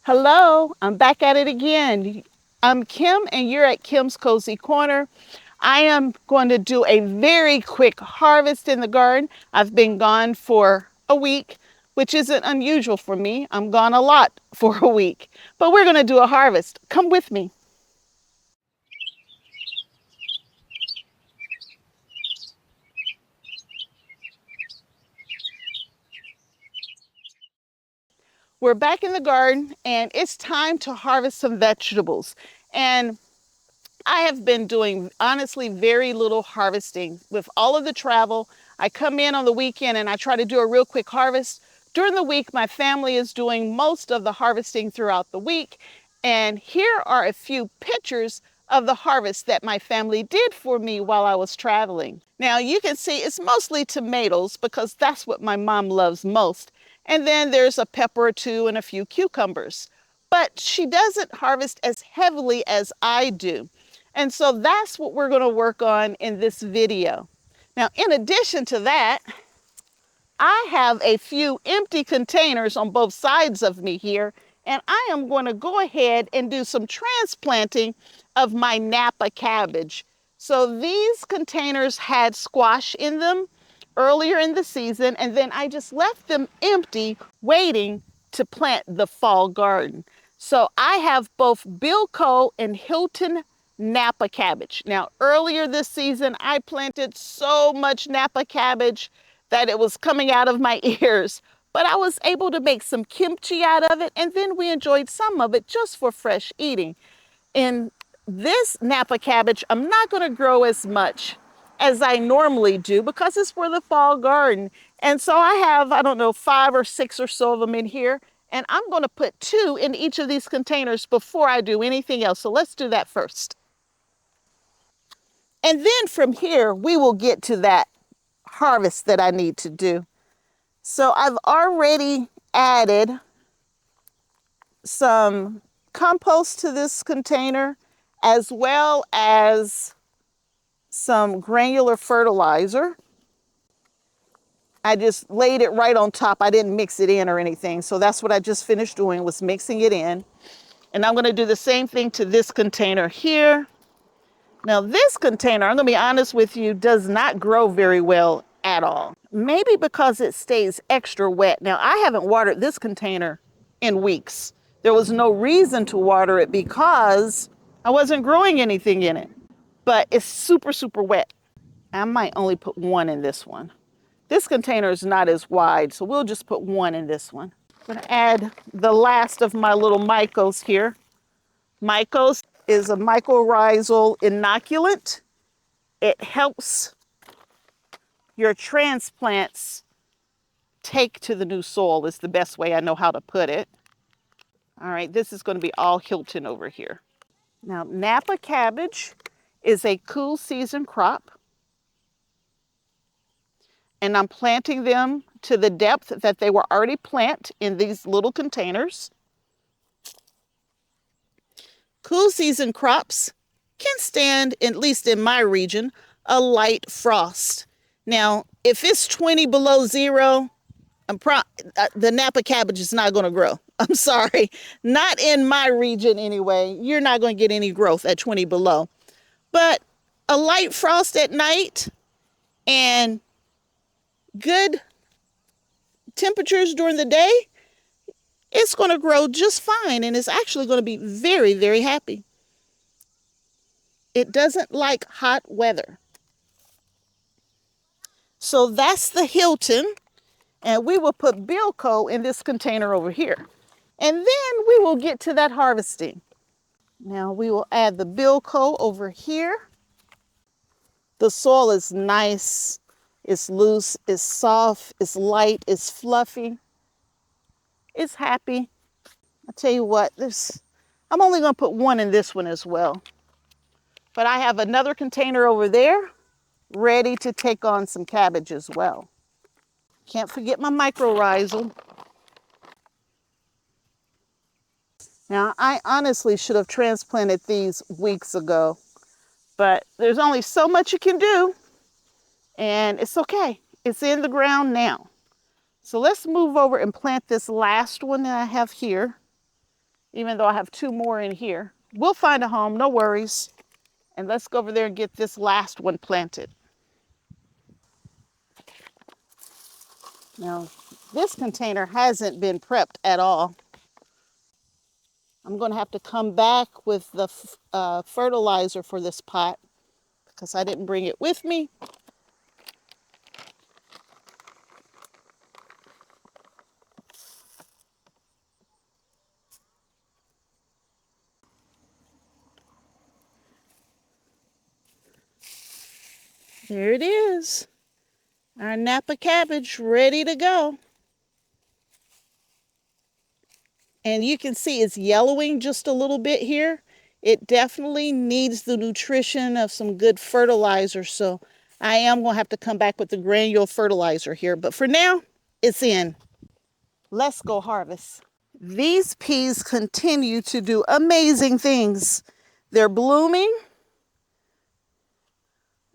Hello, I'm back at it again. I'm Kim and you're at Kim's Kozy Corner. I am going to do a very quick harvest in the garden. I've been gone for a week, which isn't unusual for me. I'm gone a lot for a week, but we're going to do a harvest. Come with me. We're back in the garden and it's time to harvest some vegetables. And I have been doing, honestly, very little harvesting. With all of the travel, I come in on the weekend and I try to do a real quick harvest. During the week, my family is doing most of the harvesting throughout the week. And here are a few pictures of the harvest that my family did for me while I was traveling. Now you can see it's mostly tomatoes because that's what my mom loves most. And then there's a pepper or two and a few cucumbers. But she doesn't harvest as heavily as I do. And so that's what we're going to work on in this video. Now, in addition to that, I have a few empty containers on both sides of me here, and I am going to go ahead and do some transplanting of my napa cabbage. So these containers had squash in them earlier in the season, and then I just left them empty, waiting to plant the fall garden. So I have both Bilko and Hilton napa cabbage. Now, earlier this season, I planted so much napa cabbage that it was coming out of my ears, but I was able to make some kimchi out of it, and then we enjoyed some of it just for fresh eating. In this napa cabbage, I'm not going to grow as much as I normally do because it's for the fall garden. And so I have, I don't know, 5 or 6 or so of them in here. And I'm going to put 2 in each of these containers before I do anything else. So let's do that first. And then from here, we will get to that harvest that I need to do. So I've already added some compost to this container as well as some granular fertilizer. I just laid it right on top. I didn't mix it in or anything. So that's what I just finished doing, was mixing it in. And I'm going to do the same thing to this container here. Now this container, I'm going to be honest with you, does not grow very well at all. Maybe because it stays extra wet. Now I haven't watered this container in weeks. There was no reason to water it because I wasn't growing anything in it. But it's super, super wet. I might only put 1 in this one. This container is not as wide, so we'll just put 1 in this one. I'm going to add the last of my little mycos here. Mycos is a mycorrhizal inoculant. It helps your transplants take to the new soil, is the best way I know how to put it. All right, this is going to be all Hilton over here. Now, napa cabbage is a cool season crop. And I'm planting them to the depth that they were already planted in these little containers. Cool season crops can stand, at least in my region, a light frost. Now, if it's 20 below zero, the napa cabbage is not going to grow. I'm sorry, not in my region anyway. You're not going to get any growth at 20 below. But a light frost at night and good temperatures during the day, it's going to grow just fine, and it's actually going to be very, very happy. It doesn't like hot weather. So that's the Hilton, and we will put Bilko in this container over here. And then we will get to that harvesting. Now we will add the Bilko over here. The soil is nice, it's loose, it's soft, it's light, it's fluffy. It's happy. I tell you what, I'm only going to put 1 in this one as well. But I have another container over there ready to take on some cabbage as well. Can't forget my mycorrhizal. Now, I honestly should have transplanted these weeks ago, but there's only so much you can do, and it's okay. It's in the ground now. So let's move over and plant this last one that I have here. even though I have 2 more in here. We'll find a home, no worries. And let's go over there and get this last one planted. Now, this container hasn't been prepped at all. I'm going to have to come back with the fertilizer for this pot because I didn't bring it with me. There it is. Our napa cabbage ready to go. And you can see it's yellowing just a little bit here. It definitely needs the nutrition of some good fertilizer. So I am going to have to come back with the granule fertilizer here. But for now, it's in. Let's go harvest. These peas continue to do amazing things. They're blooming,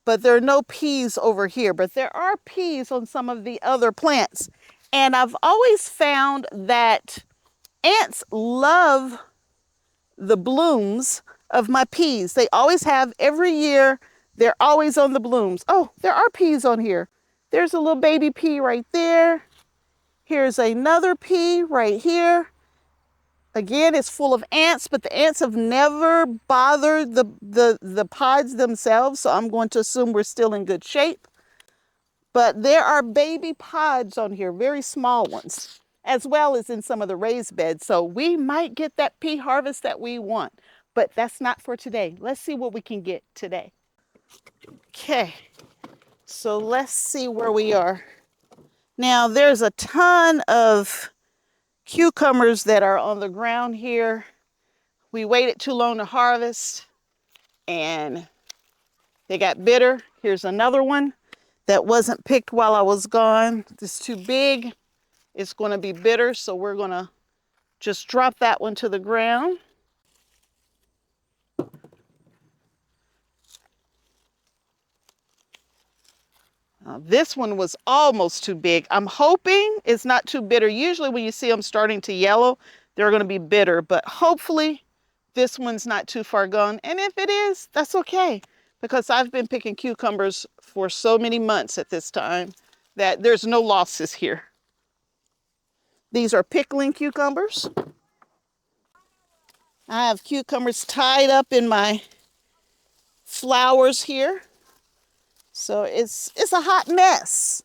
but there are no peas over here. But there are peas on some of the other plants. And I've always found that ants love the blooms of my peas. They always have every year. They're always on the blooms. Oh, there are peas on here. There's a little baby pea right there. Here's another pea right here. Again, it's full of ants, but the ants have never bothered the pods themselves, so I'm going to assume we're still in good shape. But there are baby pods on here, very small ones, as well as in some of the raised beds. So we might get that pea harvest that we want, but that's not for today. Let's see what we can get today. Okay, so let's see where we are. Now there's a ton of cucumbers that are on the ground here. We waited too long to harvest and they got bitter. Here's another one that wasn't picked while I was gone. It's too big. It's going to be bitter, so we're going to just drop that one to the ground. This one was almost too big. I'm hoping it's not too bitter. Usually when you see them starting to yellow, they're going to be bitter, but hopefully this one's not too far gone. And if it is, that's okay, because I've been picking cucumbers for so many months at this time that there's no losses here. These are pickling cucumbers. I have cucumbers tied up in my flowers here. So it's a hot mess,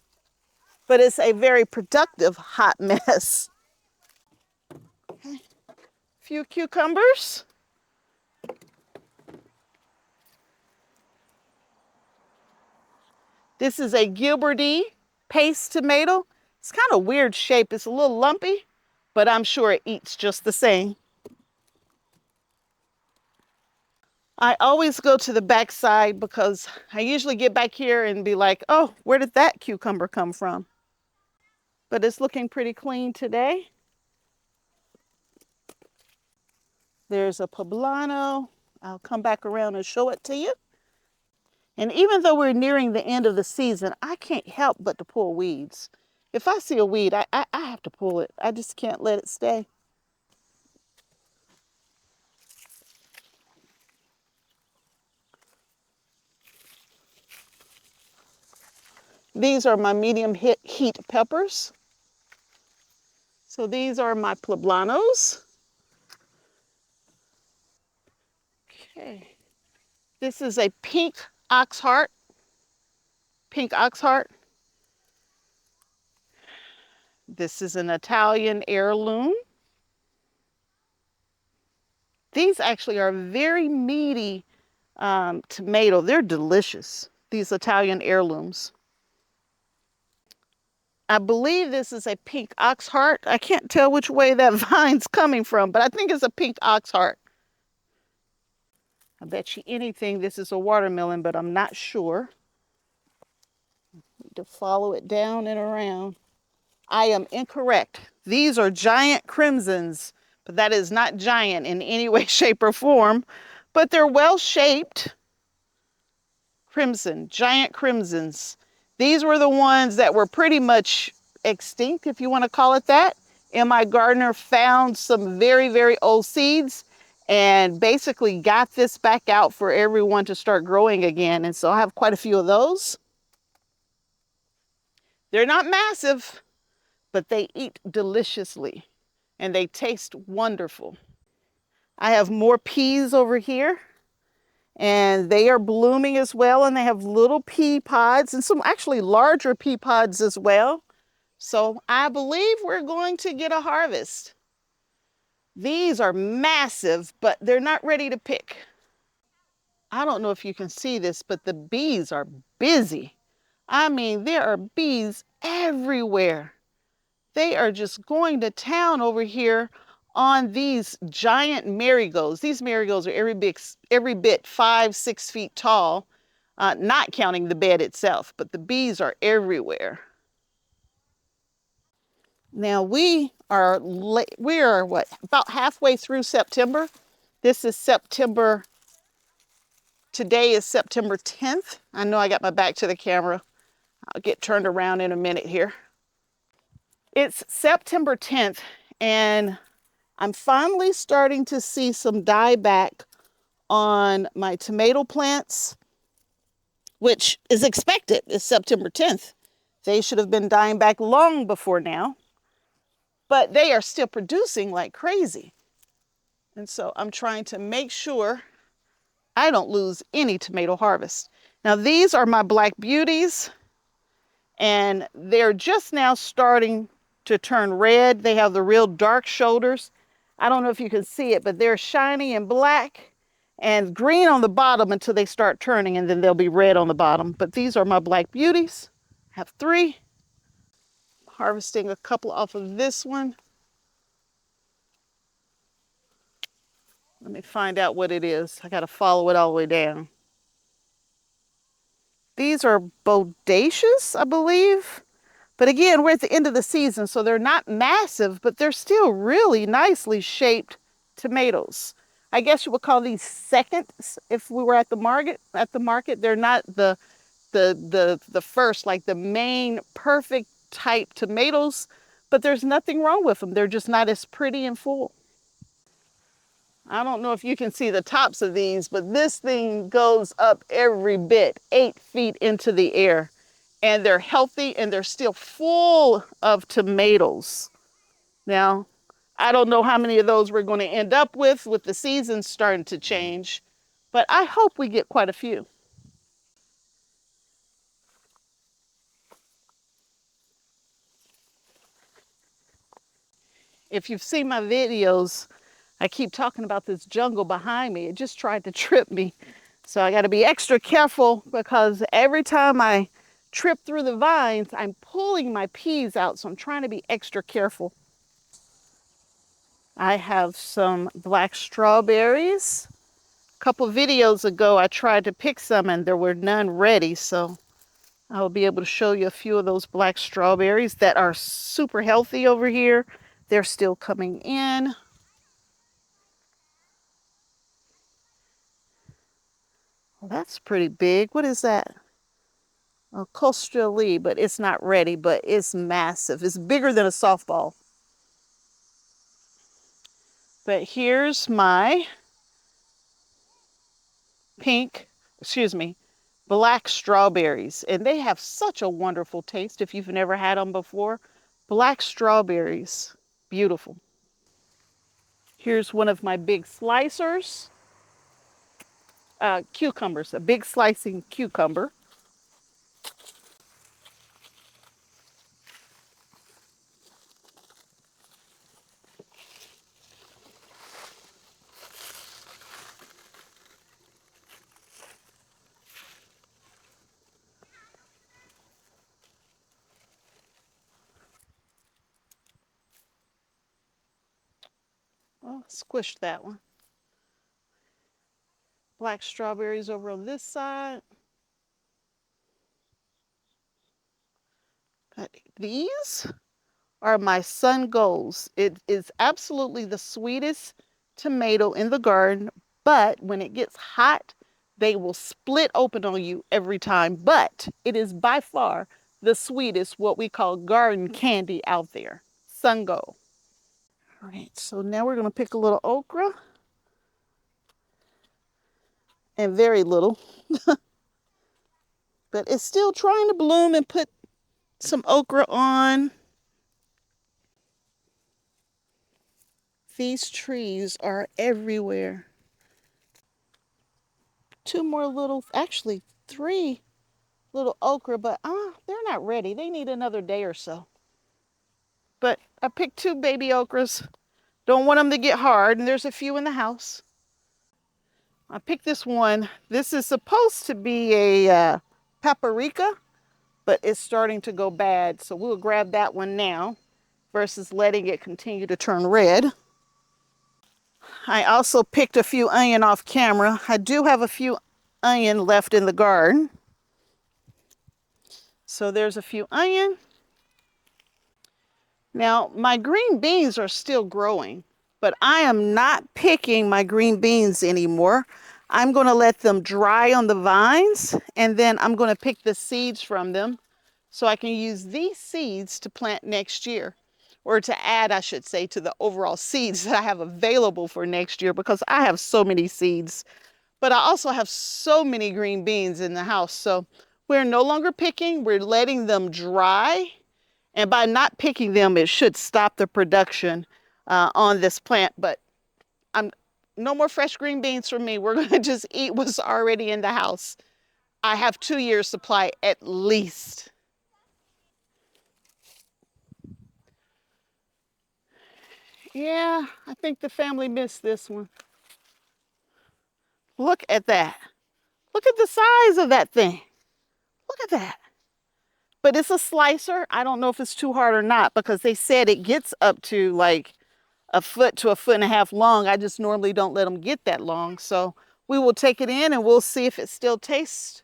but it's a very productive hot mess. Okay. Few cucumbers. This is a Gilberty paste tomato. It's kind of weird shape. It's a little lumpy, but I'm sure it eats just the same. I always go to the back side because I usually get back here and be like, oh, where did that cucumber come from? But it's looking pretty clean today. There's a poblano. I'll come back around and show it to you. And even though we're nearing the end of the season, I can't help but to pull weeds. If I see a weed, I have to pull it. I just can't let it stay. These are my medium heat peppers. So these are my poblanos. Okay. This is a pink oxheart. Pink oxheart. This is an Italian heirloom. These actually are very meaty tomato. They're delicious, these Italian heirlooms. I believe this is a pink oxheart. I can't tell which way that vine's coming from, but I think it's a pink oxheart. I bet you anything this is a watermelon, but I'm not sure. Need to follow it down and around. I am incorrect. These are giant crimsons, but that is not giant in any way, shape, or form, but they're well-shaped. Crimson, giant crimsons. These were the ones that were pretty much extinct, if you want to call it that, in my gardener found some very, very old seeds and basically got this back out for everyone to start growing again. And so I have quite a few of those. They're not massive, but they eat deliciously and they taste wonderful. I have more peas over here and they are blooming as well. And they have little pea pods and some actually larger pea pods as well. So I believe we're going to get a harvest. These are massive, but they're not ready to pick. I don't know if you can see this, but the bees are busy. I mean, there are bees everywhere. They are just going to town over here on these giant marigolds. These marigolds are every bit 5-6 feet tall, not counting the bed itself, but the bees are everywhere. Now we are what, about halfway through September. This is September, today is September 10th. I know I got my back to the camera. I'll get turned around in a minute here. It's September 10th and I'm finally starting to see some dieback on my tomato plants, which is expected. It's September 10th. They should have been dying back long before now, but they are still producing like crazy. And so I'm trying to make sure I don't lose any tomato harvest. Now these are my black beauties and they're just now starting to turn red. They have the real dark shoulders. I don't know if you can see it, but they're shiny and black and green on the bottom until they start turning, and then they'll be red on the bottom. But these are my black beauties. I have 3. Harvesting a couple off of this one. Let me find out what it is. I got to follow it all the way down. These are bodacious, I believe. But again, we're at the end of the season, so they're not massive, but they're still really nicely shaped tomatoes. I guess you would call these seconds if we were at the market. They're not the first, like the main perfect type tomatoes, but there's nothing wrong with them. They're just not as pretty and full. I don't know if you can see the tops of these, but this thing goes up every bit 8 feet into the air. And they're healthy and they're still full of tomatoes. Now, I don't know how many of those we're going to end up with the seasons starting to change, but I hope we get quite a few. If you've seen my videos, I keep talking about this jungle behind me. It just tried to trip me. So I got to be extra careful because every time I trip through the vines, I'm pulling my peas out. So I'm trying to be extra careful. I have some black strawberries. A couple videos ago, I tried to pick some and there were none ready. So I'll be able to show you a few of those black strawberries that are super healthy over here. They're still coming in. Well, that's pretty big. What is that? A Costrelli, but it's not ready, but it's massive. It's bigger than a softball. But here's my black strawberries. And they have such a wonderful taste if you've never had them before. Black strawberries, beautiful. Here's one of my big slicers. Cucumbers, a big slicing cucumber. Oh, squished that one. Black strawberries over on this side. But these are my sun golds. It is absolutely the sweetest tomato in the garden, but when it gets hot, they will split open on you every time. But it is by far the sweetest, what we call garden candy out there. Sun gold. All right, so now we're going to pick a little okra, and very little, but it's still trying to bloom, and put some okra on. These trees are everywhere. Two more little, actually three little okra, but they're not ready. They need another day or so. But I picked two baby okras. Don't want them to get hard, and there's a few in the house. I picked this one. This is supposed to be a paprika, but it's starting to go bad. So we'll grab that one now versus letting it continue to turn red. I also picked a few onion off camera. I do have a few onion left in the garden. So there's a few onion. Now my green beans are still growing, but I am not picking my green beans anymore. I'm going to let them dry on the vines, and then I'm going to pick the seeds from them so I can use these seeds to plant next year, or to add, I should say, to the overall seeds that I have available for next year, because I have so many seeds, but I also have so many green beans in the house. So we're no longer picking, we're letting them dry. And by not picking them, it should stop the production on this plant. But no more fresh green beans for me. We're going to just eat what's already in the house. I have 2 years supply at least. Yeah, I think the family missed this one. Look at that. Look at the size of that thing. Look at that. But it's a slicer. I don't know if it's too hard or not, because they said it gets up to like a foot to a foot and a half long. I just normally don't let them get that long. So we will take it in and we'll see if it still tastes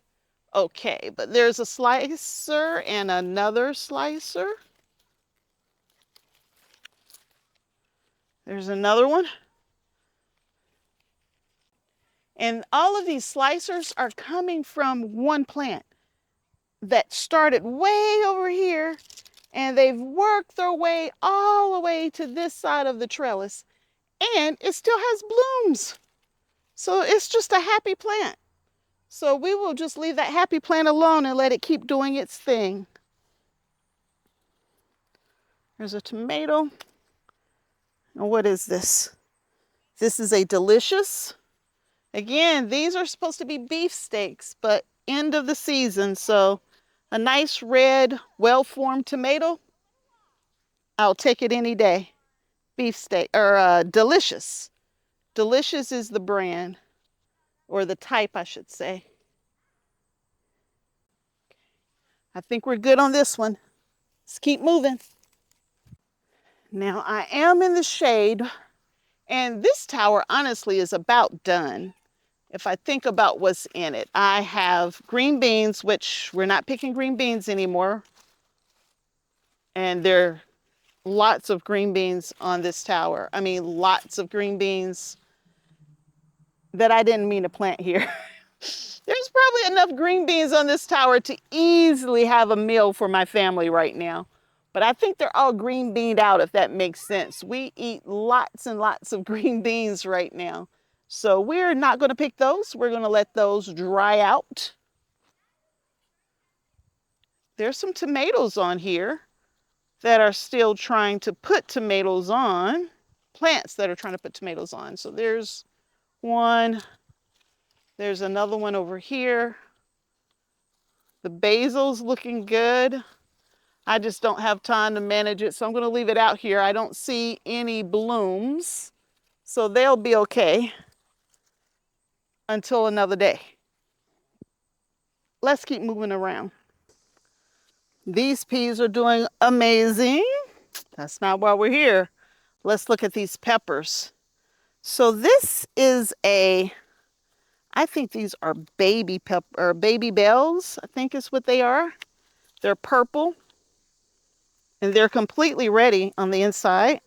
okay. But there's a slicer and another slicer. There's another one. And all of these slicers are coming from one plant that started way over here, and they've worked their way all the way to this side of the trellis, and it still has blooms. So it's just a happy plant. So we will just leave that happy plant alone and let it keep doing its thing. There's a tomato. And what is this? This is a delicious. Again, these are supposed to be beef steaks, but end of the season. So a nice red, well-formed tomato, I'll take it any day. Beef steak, or delicious. Delicious is the brand, or the type, I should say. I think we're good on this one. Let's keep moving. Now I am in the shade, and this tower honestly is about done. If I think about what's in it, I have green beans, which we're not picking green beans anymore. And there are lots of green beans on this tower. I mean, lots of green beans that I didn't mean to plant here. There's probably enough green beans on this tower to easily have a meal for my family right now. But I think they're all green beaned out, if that makes sense. We eat lots and lots of green beans right now. So we're not going to pick those. We're going to let those dry out. There's some tomatoes on here that are still trying to put tomatoes on. Plants that are trying to put tomatoes on. So there's one. There's another one over here. The basil's looking good. I just don't have time to manage it, so I'm going to leave it out here. I don't see any blooms, so they'll be okay until another day. Let's keep moving around. These peas are doing amazing. That's not why we're here. Let's look at these peppers. So this is I think these are baby pepper, or baby bells, I think is what they are. They're purple, and they're completely ready on the inside.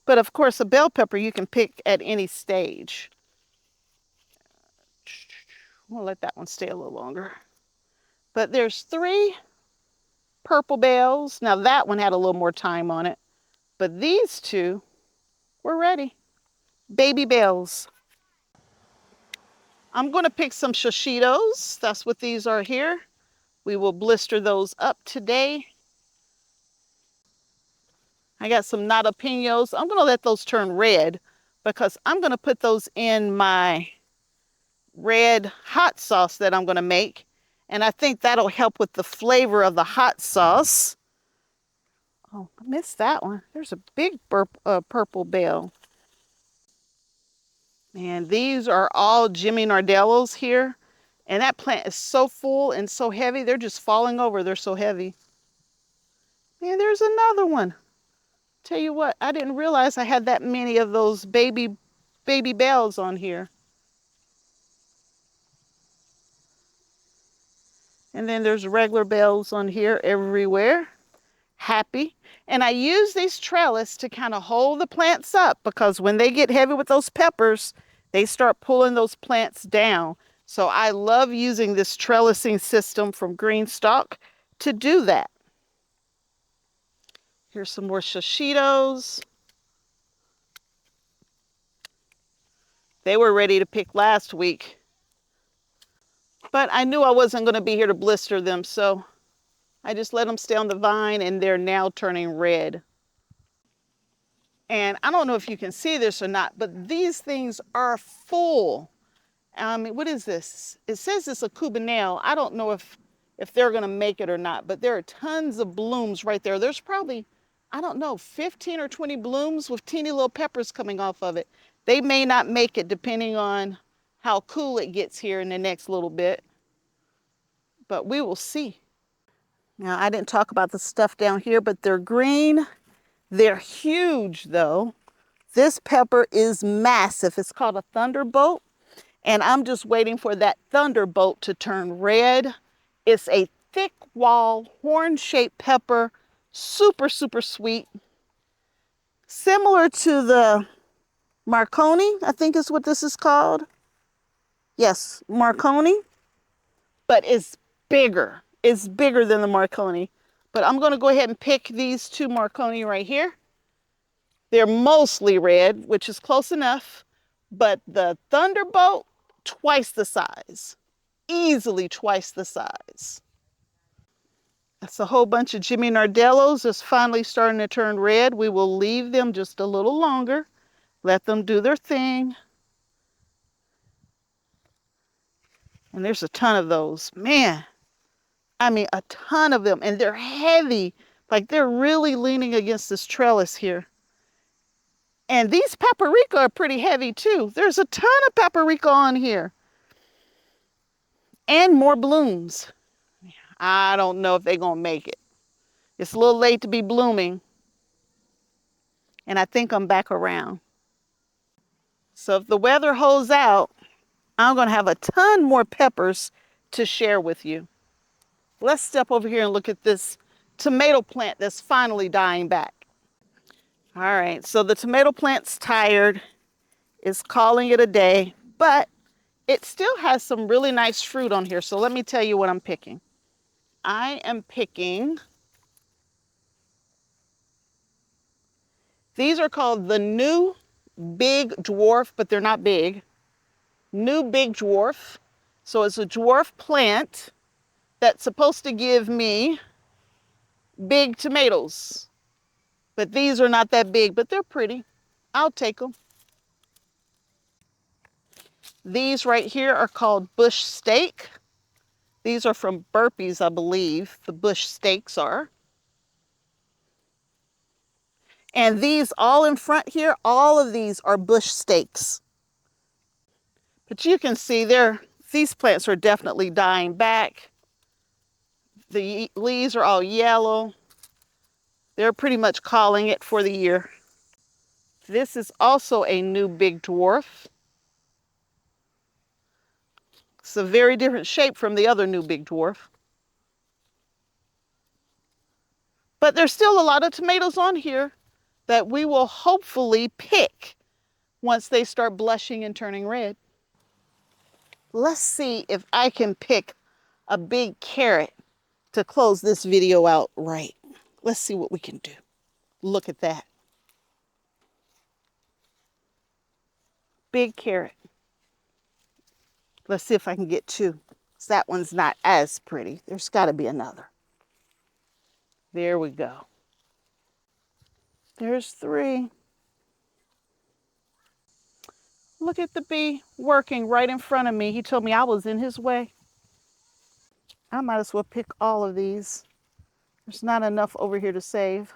But of course, a bell pepper you can pick at any stage. We'll let that one stay a little longer. But there's 3 purple bells. Now that one had a little more time on it, but these two were ready. Baby bells. I'm going to pick some shoshitos. That's what these are here. We will blister those up today. I got some nadapinos. I'm going to let those turn red because I'm going to put those in my red hot sauce that I'm going to make. And I think that'll help with the flavor of the hot sauce. Oh, I missed that one. There's a big purple bell. And these are all Jimmy Nardellos here. And that plant is so full and so heavy, they're just falling over. They're so heavy. And there's another one. Tell you what, I didn't realize I had that many of those baby bells on here. And then there's regular bells on here everywhere. Happy. And I use these trellis to kind of hold the plants up because when they get heavy with those peppers, they start pulling those plants down. So I love using this trellising system from GreenStalk to do that. Here's some more shoshitos. They were ready to pick last week, but I knew I wasn't going to be here to blister them, so I just let them stay on the vine, and they're now turning red. And I don't know if you can see this or not, but these things are full. What is this? It says it's a cubanelle. I don't know if they're going to make it or not, but there are tons of blooms right there. There's probably, I don't know, 15 or 20 blooms with teeny little peppers coming off of it. They may not make it depending on how cool it gets here in the next little bit, but we will see. Now, I didn't talk about the stuff down here, but they're green. They're huge though. This pepper is massive. It's called a thunderbolt. And I'm just waiting for that thunderbolt to turn red. It's a thick wall, horn-shaped pepper, super, super sweet. Similar to the Marconi, I think is what this is called. Yes, Marconi, but it's bigger. It's bigger than the Marconi. But I'm going to go ahead and pick these two Marconi right here. They're mostly red, which is close enough, but the Thunderbolt, twice the size, easily twice the size. That's a whole bunch of Jimmy Nardellos just finally starting to turn red. We will leave them just a little longer, let them do their thing. And there's a ton of those, man. I mean, a ton of them, and they're heavy. Like they're really leaning against this trellis here. And these paprika are pretty heavy too. There's a ton of paprika on here. And more blooms. I don't know if they're gonna make it. It's a little late to be blooming. And I think I'm back around. So if the weather holds out, I'm gonna have a ton more peppers to share with you. Let's step over here and look at this tomato plant that's finally dying back. All right, so the tomato plant's tired. It's calling it a day, but it still has some really nice fruit on here. So let me tell you what I'm picking. I am picking, these are called the new big dwarf, but they're not big. New big dwarf. So it's a dwarf plant that's supposed to give me big tomatoes. But these are not that big, but they're pretty. I'll take them. These right here are called bush steak. These are from Burpees, I believe. The bush steaks are. And these all in front here, all of these are bush steaks. But you can see these plants are definitely dying back. The leaves are all yellow. They're pretty much calling it for the year. This is also a new big dwarf. It's a very different shape from the other new big dwarf. But there's still a lot of tomatoes on here that we will hopefully pick once they start blushing and turning red. Let's see if I can pick a big carrot to close this video out right. Let's see what we can do. Look at that. Big carrot. Let's see if I can get two. That one's not as pretty. There's got to be another. There we go. There's three. Look at the bee working right in front of me. He told me I was in his way. I might as well pick all of these. There's not enough over here to save.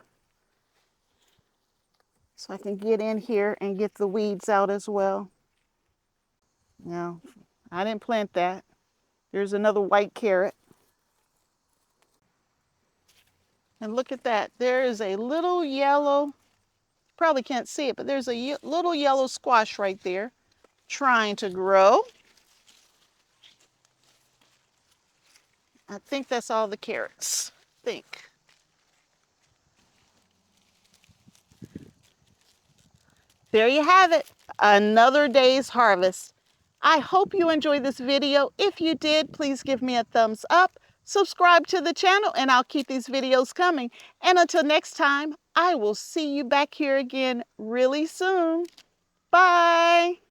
So I can get in here and get the weeds out as well. No, I didn't plant that. There's another white carrot. And look at that. There is a little yellow, probably can't see it, but there's a little yellow squash right there trying to grow. I think that's all the carrots. I think. There you have it. Another day's harvest. I hope you enjoyed this video. If you did, please give me a thumbs up. Subscribe to the channel and I'll keep these videos coming. And until next time, I will see you back here again really soon. Bye.